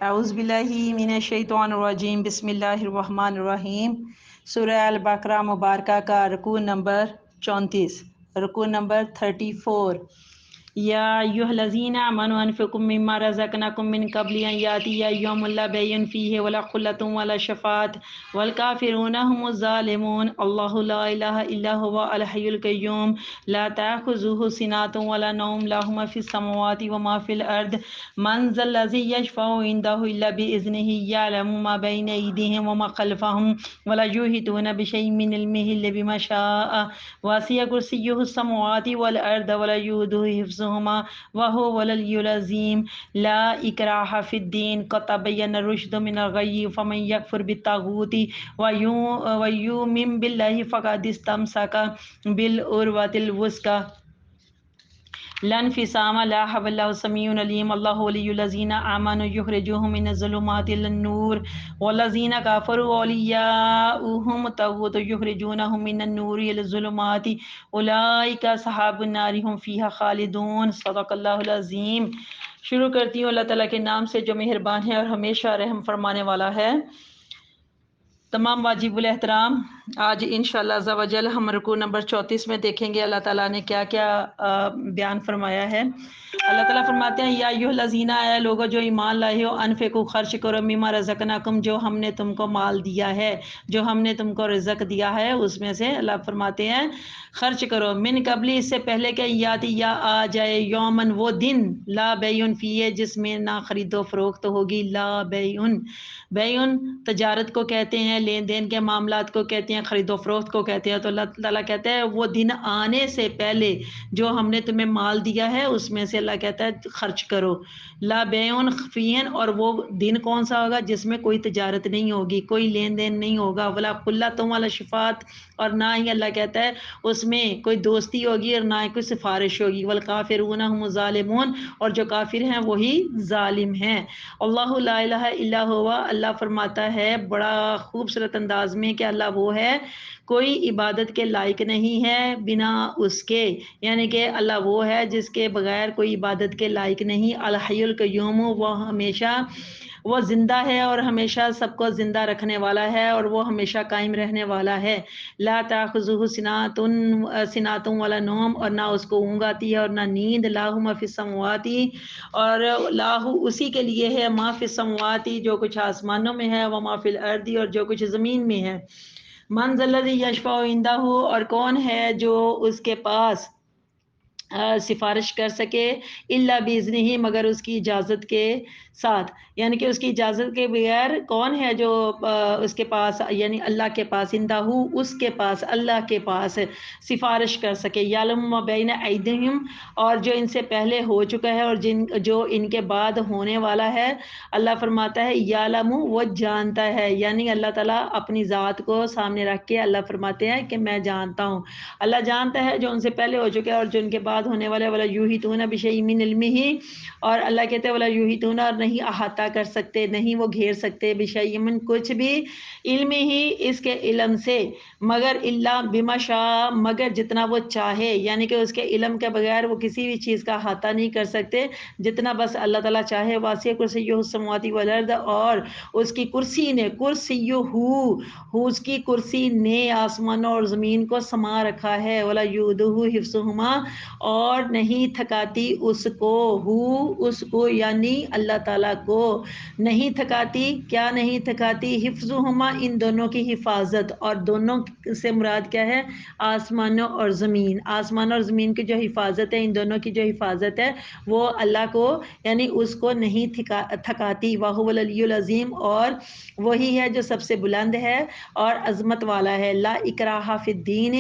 اعوذ باللہ من الشیطان الرجیم، بسم اللہ الرحمن الرحیم۔ سورہ البقرہ مبارکہ کا رکوع نمبر 34، رکوع نمبر 34۔ یا ایھا الذین آمنوا انفقوا مما رزقناکم من قبل ان یاتی یوم لا بیع فیہ ولا خلۃ ولا شفاعۃ والکافرون هم الظالمون۔ اللہ لا الہ الا هو الحی القیوم لا تأخذہ سنۃ ولا نوم لہ ما فی السماوات وما فی الارض من ذا الذی یشفع عنده الا باذنہ یعلم ما بین ایدیہم وما خلفہم ولا یحیطون بشیء من علمہ الا بما شاء وسع کرسیہ السماوات والارض ولا یؤودہ حفظہما وهو العلی العظیم۔ لا اکراہ فی الدین قد تبین الرشد من الغی فمن یکفر بالطاغوت ویؤمن باللہ فقد استمسک بالعروۃ الوثقی لا انفصام لها واللہ سمیع علیم۔ اللہ ولی الذین آمنوا یخرجوہم من الظلمات الی النور والذین کفروا اولیاؤہم الطاغوت یخرجونہم من النور الی الظلمات اولئک اصحاب النار ھم فیہا خالدون۔ صدق اللہ العظیم۔ شروع کرتی ہوں اللہ تعالیٰ کے نام سے جو مہربان ہے اور ہمیشہ رحم فرمانے والا ہے۔ تمام واجب الاحترام، آج انشاءاللہ عز و جل ہم رکوع نمبر 34 میں دیکھیں گے اللہ تعالیٰ نے کیا کیا بیان فرمایا ہے۔ اللہ تعالیٰ فرماتے ہیں یا ایھا الذین، اے لوگو جو ایمان لائے ہو، انفقوا خرچ کرو، مما رزقناکم جو ہم نے تم کو مال دیا ہے، جو ہم نے تم کو رزق دیا ہے اس میں سے اللہ فرماتے ہیں خرچ کرو، من قبل اس سے پہلے کہ یاتی یا آ جائے، یومن وہ دن، لا بیع فیہ جس میں نہ خرید و فروخت ہوگی، لا بیع تجارت کو کہتے ہیں، لین دین کے معاملات کو کہتے ہیں، خرید و فروخت کو کہتے ہیں۔ تو اللہ تعالیٰ کہتا ہے وہ دن آنے سے پہلے جو ہم نے تمہیں مال دیا ہے اس میں سے اللہ کہتا ہے خرچ کرو۔ لا بیع فیہ، اور وہ دن کون سا ہوگا جس میں کوئی تجارت نہیں ہوگی، کوئی لین دین نہیں ہوگا، ولا خلۃ ولا شفاعۃ، اور نہ ہی اللہ کہتا ہے اس میں کوئی دوستی ہوگی اور نہ ہی کوئی سفارش ہوگی، والکافرون هم الظالمون، اور جو کافر ہیں وہی ظالم ہیں۔ اللہ لا الہ الا هو، اللہ فرماتا ہے بڑا خوبصورت انداز میں کہ اللہ وہ ہے کوئی عبادت کے لائق نہیں ہے بنا اس کے، یعنی کہ اللہ وہ ہے جس کے بغیر کوئی عبادت کے لائق نہیں۔ الحی القیوم، وہ زندہ ہے اور ہمیشہ سب کو زندہ رکھنے والا ہے اور وہ ہمیشہ قائم رہنے والا ہے۔ لا تأخذہ سنۃ ولا نوم، اور نہ اس کو اونگ آتی ہے اور نہ نیند۔ لہ ما فی السماوات، اور لاہ اسی کے لیے ہے، ما فی السماوات جو کچھ آسمانوں میں ہے، وما فی الارض اور جو کچھ زمین میں ہے۔ من ذا الذی یشفع عندہ، اور کون ہے جو اس کے پاس سفارش کر سکے، الا باذنہ مگر اس کی اجازت کے ساتھ، یعنی کہ اس کی اجازت کے بغیر کون ہے جو اس کے پاس، یعنی اللہ کے پاس، اندہ اس کے پاس، اللہ کے پاس سفارش کر سکے۔ یعلم ما بین ایدیہم، اور جو ان سے پہلے ہو چکا ہے اور جو ان کے بعد ہونے والا ہے، اللہ فرماتا ہے یعلم وہ جانتا ہے، یعنی اللہ تعالیٰ اپنی ذات کو سامنے رکھ کے اللہ فرماتے ہیں کہ میں جانتا ہوں۔ اللہ جانتا ہے جو ان سے پہلے ہو چکے اور جو ان کے بعد ہونے والے، ولا یحیطون بشیء من علمہ، اور اللہ کہتے ہیں ولا یحیطون، اور نہیں احاطہ کر سکتے، نہیں وہ گھیر سکتے، بشیء من کچھ بھی، علم ہی اس کے علم سے، مگر الا بما شاء مگر جتنا وہ چاہے، یعنی کہ اس کے علم کے بغیر وہ کسی بھی چیز کا احاطہ نہیں کر سکتے، جتنا بس اللہ تعالیٰ چاہے۔ واسع کرسیہ السماوات والارض، اور اس کی کرسی نے، اس کی کرسی نے آسمانوں اور زمین کو سما رکھا ہے۔ ولا یؤودہ حفظہما، اور نہیں تھکاتی اس کو یعنی اللہ تعالیٰ کو نہیں تھکاتی، کیا نہیں تھکاتی، حفظہما ان دونوں کی حفاظت، اور دونوں سے مراد کیا ہے، آسمانوں اور زمین، آسمان اور زمین کی جو حفاظت ہے، ان دونوں کی جو حفاظت ہے وہ اللہ کو، یعنی اس کو نہیں تھکاتی۔ وَهُوَ الْعَلِيُّ الْعَظِيمُ، اور وہی ہے جو سب سے بلند ہے اور عظمت والا ہے۔ لا اکراہ فی الدین،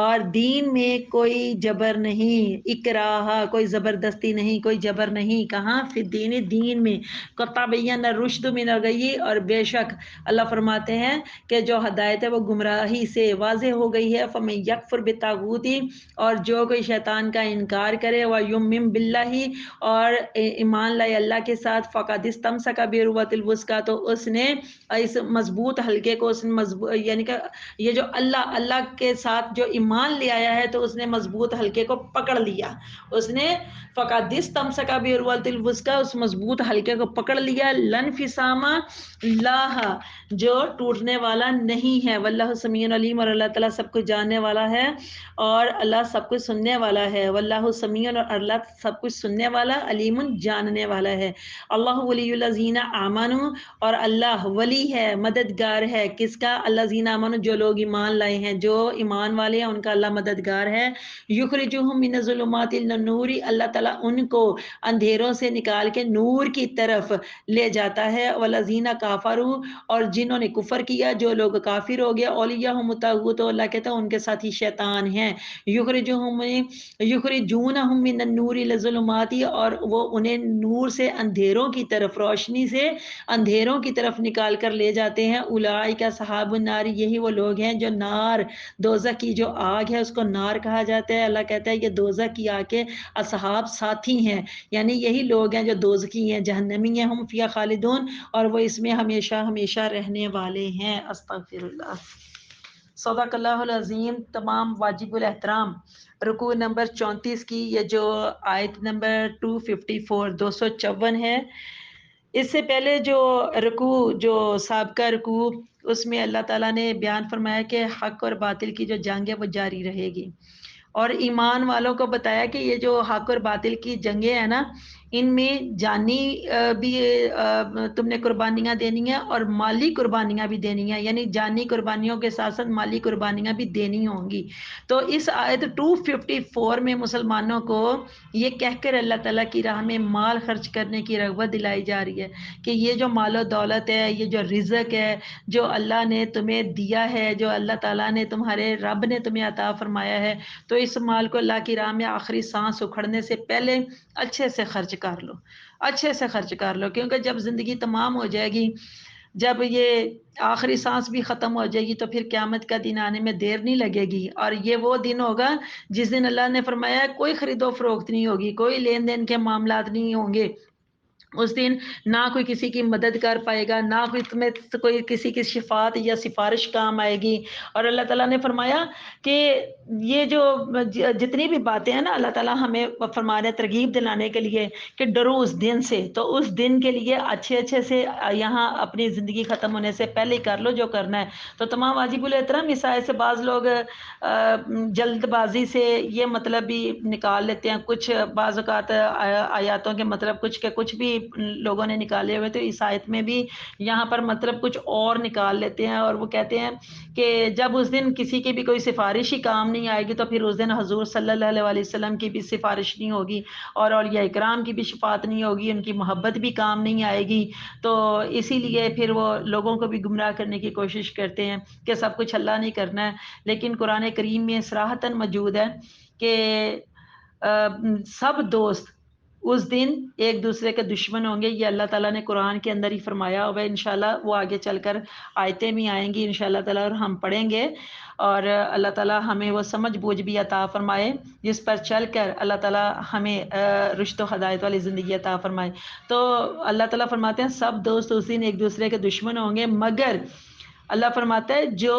اور دین میں کوئی جبر نہیں، اکراہ کوئی زبردستی نہیں، کوئی جبر نہیں، کہاں، فی الدین دین میں، قد تبین الرشد من الغی، اور بے شک اللہ فرماتے ہیں کہ جو ہدایت ہے وہ گمراہی سے واضح ہو گئی ہے۔ فمن یکفر بالطاغوت، اور جو کوئی شیطان کا انکار کرے، ویؤمن باللہ، اور ایمان لائے اللہ کے ساتھ، فقد استمسک بالعروۃ الوثقی، تو اس نے اس مضبوط حلقے کو، یعنی کہ یہ جو اللہ کے ساتھ جو ایمان لے آیا ہے تو اس نے مضبوط حلقے کو پکڑ لیا، اس نے فقد استمسک بالعروۃ الوثقی، اس مضبوط حلقے کو پکڑ لیا، لن فسامہ لاہ جو ٹوٹنے والا نہیں ہے، واللہ سمیع علیم اور اللہ تعالیٰ سب کچھ جاننے والا ہے اور اللہ سب کچھ سننے والا ہے، واللہ سمیع اور اللہ سب کچھ سننے والا، علیم جاننے والا ہے۔ اللہ ولی الذین آمنوا اور اللہ ولی ہے، مددگار ہے کس کا؟ الذین آمنوا جو لوگ ایمان لائے ہیں، جو ایمان والے ہیں ان کا اللہ مددگار ہے۔ یخرجہم من الظلمات الی النور اللہ تعالیٰ ان کو اندھیروں سے نکال کے نور کی طرف لے جاتا ہے۔ والذین کافروا اور جنہوں نے کفر کیا، جو لوگ کافر ہو گیا، اولیاءہم الطاغوت اللہ کہتا ہے ان کے ساتھی شیطان ہیں۔ یخرجونہم من النور الی الظلمات اور وہ انہیں نور سے اندھیروں کی طرف، روشنی سے اندھیروں کی طرف نکال کر لے جاتے ہیں۔ اولئک اصحاب النار یہی وہ لوگ ہیں جو نار، دوزخ کی جو آگ ہے اس کو نار کہا جاتا ہے۔ اللہ کہتا ہے یہ دوزخ کی آگ کے اصحاب ساتھی ہیں، یعنی یہی لوگ ہیں جو دوزخی ہیں، جہنمی ہیں، ہم فیہا خالدون اور وہ اس میں ہمیشہ ہمیشہ رہنے والے ہیں۔ استغفر اللہ۔ صدق اللہ العظیم۔ تمام واجب الاحترام رکوع نمبر 34 کی یہ جو آیت نمبر 254 254 ہے، اس سے پہلے جو رکوع جو سابقہ رکوع اس میں اللہ تعالیٰ نے بیان فرمایا کہ حق اور باطل کی جو جنگ ہے وہ جاری رہے گی، اور ایمان والوں کو بتایا کہ یہ جو حق اور باطل کی جنگیں ہیں نا، ان میں جانی بھی تم نے قربانیاں دینی ہیں اور مالی قربانیاں بھی دینی ہیں، یعنی جانی قربانیوں کے ساتھ ساتھ مالی قربانیاں بھی دینی ہوں گی۔ تو اس آیت 254 میں مسلمانوں کو یہ کہہ کر اللہ تعالیٰ کی راہ میں مال خرچ کرنے کی رغبت دلائی جا رہی ہے کہ یہ جو مال و دولت ہے، یہ جو رزق ہے جو اللہ نے تمہیں دیا ہے، جو اللہ تعالیٰ نے تمہارے رب نے تمہیں عطا فرمایا ہے، تو اس مال کو اللہ کی راہ میں آخری سانس اکھڑنے سے پہلے اچھے سے خرچ کر لو، اچھے سے خرچ کر لو، کیونکہ جب زندگی تمام ہو جائے گی، جب یہ آخری سانس بھی ختم ہو جائے گی تو پھر قیامت کا دن آنے میں دیر نہیں لگے گی، اور یہ وہ دن ہوگا جس دن اللہ نے فرمایا کوئی خرید و فروخت نہیں ہوگی، کوئی لین دین کے معاملات نہیں ہوں گے۔ اس دن نہ کوئی کسی کی مدد کر پائے گا، نہ کوئی تمہیں کوئی کسی کی شفاعت یا سفارش کام آئے گی۔ اور اللہ تعالیٰ نے فرمایا کہ یہ جو جتنی بھی باتیں ہیں نا، اللہ تعالیٰ ہمیں فرمانے ترغیب دلانے کے لیے کہ ڈرو اس دن سے، تو اس دن کے لیے اچھے سے یہاں اپنی زندگی ختم ہونے سے پہلے ہی کر لو جو کرنا ہے۔ تو تمام واجب الاحترام اس آیت سے بعض لوگ جلد بازی سے یہ مطلب بھی نکال لیتے ہیں، کچھ بعض اوقات آیاتوں کے مطلب کچھ بھی لوگوں نے نکالے ہوئے، تو اس آیت میں بھی یہاں پر مطلب کچھ اور نکال لیتے ہیں، اور وہ کہتے ہیں کہ جب اس دن کسی کی بھی کوئی سفارش ہی کام نہیں آئے گی تو پھر اس دن حضور صلی اللہ علیہ وسلم کی بھی سفارش نہیں ہوگی، اور اولیاء اکرام کی بھی شفاعت نہیں ہوگی، ان کی محبت بھی کام نہیں آئے گی۔ تو اسی لیے پھر وہ لوگوں کو بھی گمراہ کرنے کی کوشش کرتے ہیں کہ سب کچھ اللہ نہیں کرنا ہے، لیکن قرآن کریم میں صراحتاً موجود ہے کہ سب دوست اس دن ایک دوسرے کے دشمن ہوں گے، یہ اللہ تعالیٰ نے قرآن کے اندر ہی فرمایا ہوگا۔ انشاءاللہ وہ آگے چل کر آیتیں بھی آئیں گی انشاءاللہ تعالیٰ، اور ہم پڑھیں گے، اور اللہ تعالیٰ ہمیں وہ سمجھ بوجھ بھی عطا فرمائے جس پر چل کر اللہ تعالیٰ ہمیں رشد و ہدایت والی زندگی عطا فرمائے۔ تو اللہ تعالیٰ فرماتے ہیں سب دوست اس دن ایک دوسرے کے دشمن ہوں گے، مگر اللہ فرماتا ہے جو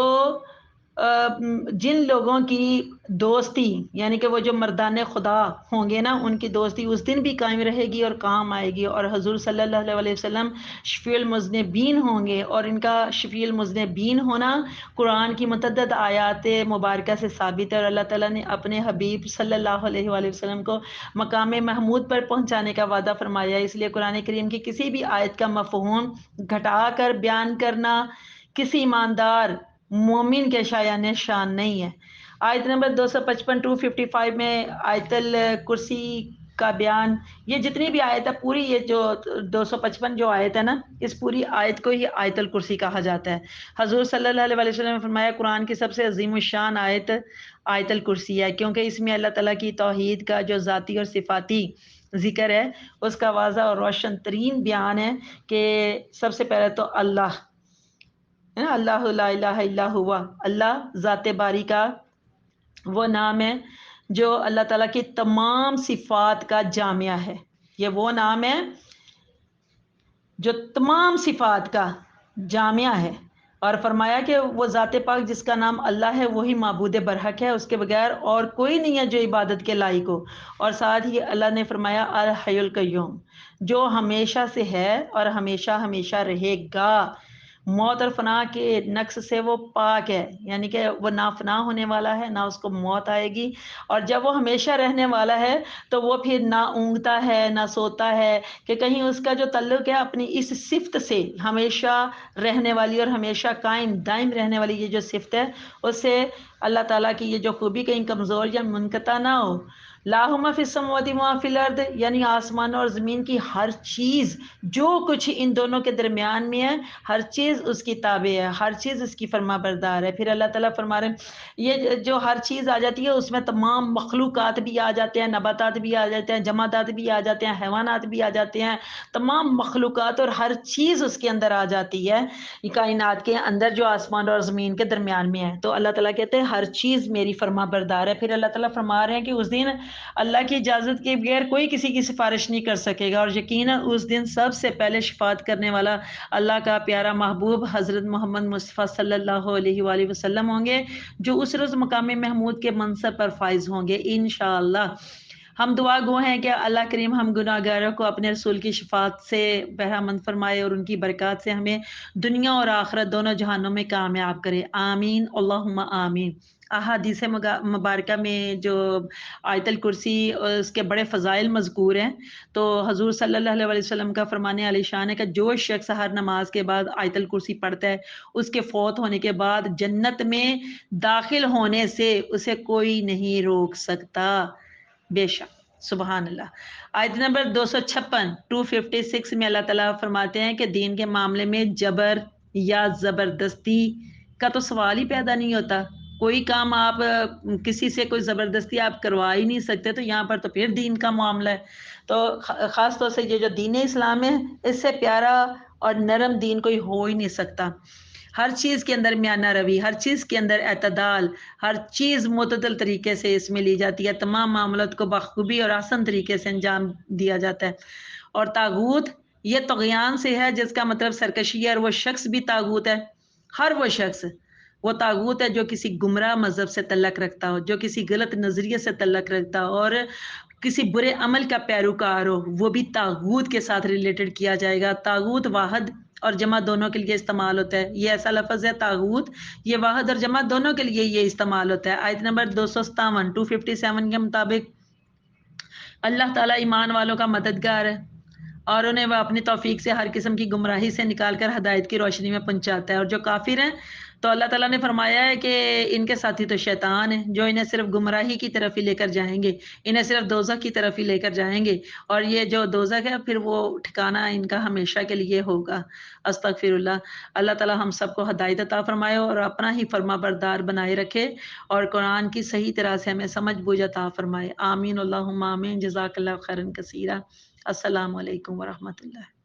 جن لوگوں کی دوستی، یعنی کہ وہ جو مردان خدا ہوں گے نا، ان کی دوستی اس دن بھی قائم رہے گی اور کام آئے گی، اور حضور صلی اللہ علیہ وسلم شفیع المذنبین ہوں گے، اور ان کا شفیع المذنبین ہونا قرآن کی متعدد آیات مبارکہ سے ثابت ہے، اور اللہ تعالیٰ نے اپنے حبیب صلی اللہ علیہ وآلہ وسلم کو مقام محمود پر پہنچانے کا وعدہ فرمایا۔ اس لیے قرآن کریم کی کسی بھی آیت کا مفہوم گھٹا کر بیان کرنا کسی ایماندار مومن کے شایان شان نہیں ہے۔ آیت نمبر 255 255 میں آیت الکرسی کا بیان، یہ جتنی بھی آیت ہے پوری، یہ جو 255 جو آیت ہے نا، اس پوری آیت کو ہی آیت الکرسی کہا جاتا ہے۔ حضور صلی اللہ علیہ وسلم نے فرمایا قرآن کی سب سے عظیم الشان آیت آیت الکرسی ہے، کیونکہ اس میں اللہ تعالیٰ کی توحید کا جو ذاتی اور صفاتی ذکر ہے اس کا واضح اور روشن ترین بیان ہے کہ سب سے پہلے تو اللہ اللہ لا الہ الا ہوا، اللہ ذات باری کا وہ نام ہے جو اللہ تعالیٰ کی تمام صفات کا جامعہ ہے۔ یہ وہ نام ہے جو تمام صفات کا جامعہ ہے، اور فرمایا کہ وہ ذات پاک جس کا نام اللہ ہے وہی معبود برحق ہے، اس کے بغیر اور کوئی نہیں ہے جو عبادت کے لائق ہو۔ اور ساتھ ہی اللہ نے فرمایا الحی القیوم، جو ہمیشہ سے ہے اور ہمیشہ ہمیشہ رہے گا، موت اور فنا کے نقص سے وہ پاک ہے، یعنی کہ وہ نہ فنا ہونے والا ہے نہ اس کو موت آئے گی، اور جب وہ ہمیشہ رہنے والا ہے تو وہ پھر نہ اونگتا ہے نہ سوتا ہے، کہ کہیں اس کا جو تعلق ہے اپنی اس صفت سے، ہمیشہ رہنے والی اور ہمیشہ قائم دائم رہنے والی یہ جو صفت ہے، اس سے اللہ تعالیٰ کی یہ جو خوبی کہیں کمزور یا منقطع نہ ہو۔ لاہما فی السماوات و ما فی الارض، یعنی آسمان اور زمین کی ہر چیز، جو کچھ ان دونوں کے درمیان میں ہے، ہر چیز اس کی تابع ہے، ہر چیز اس کی فرما بردار ہے۔ پھر اللہ تعالیٰ فرما رہے ہیں یہ جو ہر چیز آ جاتی ہے اس میں تمام مخلوقات بھی آ جاتے ہیں، نباتات بھی آ جاتے ہیں، جمادات بھی آ جاتے ہیں، حیوانات بھی آ جاتے ہیں، تمام مخلوقات اور ہر چیز اس کے اندر آ جاتی ہے، یہ کائنات کے اندر جو آسمان اور زمین کے درمیان میں ہے۔ تو اللہ تعالیٰ کہتے ہیں ہر چیز میری فرما بردار ہے۔ پھر اللہ تعالیٰ فرما رہے ہیں کہ اس دن اللہ کی اجازت کے بغیر کوئی کسی کی سفارش نہیں کر سکے گا، اور یقیناً اس دن سب سے پہلے شفاعت کرنے والا اللہ کا پیارا محبوب حضرت محمد مصطفیٰ صلی اللہ علیہ وآلہ وسلم ہوں گے، جو اس روز مقام محمود کے منصب پر فائز ہوں گے انشاءاللہ۔ ہم دعا گو ہیں کہ اللہ کریم ہم گناہ گاروں کو اپنے رسول کی شفاعت سے بہرامند فرمائے، اور ان کی برکات سے ہمیں دنیا اور آخرت دونوں جہانوں میں کامیاب کرے، آمین اللہم آمین۔ احادیث مبارکہ میں جو آیت الکرسی اس کے بڑے فضائل مذکور ہیں، تو حضور صلی اللہ علیہ وسلم کا فرمان علی شان ہے کہ جو شخص ہر نماز کے بعد آیت الکرسی پڑھتا ہے، اس کے فوت ہونے کے بعد جنت میں داخل ہونے سے اسے کوئی نہیں روک سکتا، بے شک، سبحان اللہ۔ آیت نمبر 256 میں اللہ تعالیٰ فرماتے ہیں کہ دین کے معاملے میں جبر یا زبردستی کا تو سوال ہی پیدا نہیں ہوتا، کوئی کام آپ کسی سے کوئی زبردستی آپ کروا ہی نہیں سکتے، تو یہاں پر تو پھر دین کا معاملہ ہے۔ تو خاص طور سے یہ جو دین اسلام ہے، اس سے پیارا اور نرم دین کوئی ہو ہی نہیں سکتا۔ ہر چیز کے اندر میانہ روی، ہر چیز کے اندر اعتدال، ہر چیز معتدل طریقے سے اس میں لی جاتی ہے، تمام معاملات کو بخوبی اور آسان طریقے سے انجام دیا جاتا ہے۔ اور طاغوت یہ طغیان سے ہے، جس کا مطلب سرکشی ہے، اور وہ شخص بھی طاغوت ہے، ہر وہ شخص وہ طاغوت ہے جو کسی گمراہ مذہب سے تعلق رکھتا ہو، جو کسی غلط نظریے سے تعلق رکھتا ہو، اور کسی برے عمل کا پیروکار ہو، وہ بھی طاغوت کے ساتھ ریلیٹڈ کیا جائے گا۔ طاغوت واحد اور جمع دونوں کے لیے استعمال ہوتا ہے، یہ ایسا لفظ ہے طاغوت، یہ واحد اور جمع دونوں کے لیے یہ استعمال ہوتا ہے۔ آیت نمبر 257 کے مطابق اللہ تعالیٰ ایمان والوں کا مددگار ہے، اور انہیں وہ اپنی توفیق سے ہر قسم کی گمراہی سے نکال کر ہدایت کی روشنی میں پہنچاتا ہے۔ اور جو کافر ہیں تو اللہ تعالیٰ نے فرمایا ہے کہ ان کے ساتھی تو شیطان ہیں، جو انہیں صرف گمراہی کی طرف ہی لے کر جائیں گے، انہیں صرف دوزخ کی طرف ہی لے کر جائیں گے، اور یہ جو دوزخ ہے پھر وہ ٹھکانہ ان کا ہمیشہ کے لیے ہوگا۔ استغفر اللہ۔ اللہ تعالیٰ ہم سب کو ہدایت عطا فرمائے اور اپنا ہی فرما بردار بنائے رکھے، اور قرآن کی صحیح طرح سے ہمیں سمجھ بوجھ عطا فرمائے، آمین اللہم آمین۔ جزاک اللہ خیرا کثیرا۔ السلام علیکم ورحمۃ اللہ۔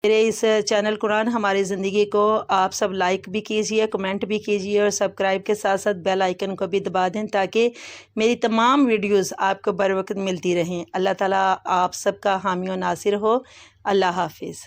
میرے اس چینل قرآن ہماری زندگی کو آپ سب لائک بھی کیجئے، کمنٹ بھی کیجئے، اور سبسکرائب کے ساتھ ساتھ بیل آئیکن کو بھی دبا دیں، تاکہ میری تمام ویڈیوز آپ کو بر وقت ملتی رہیں۔ اللہ تعالیٰ آپ سب کا حامی و ناصر ہو۔ اللہ حافظ۔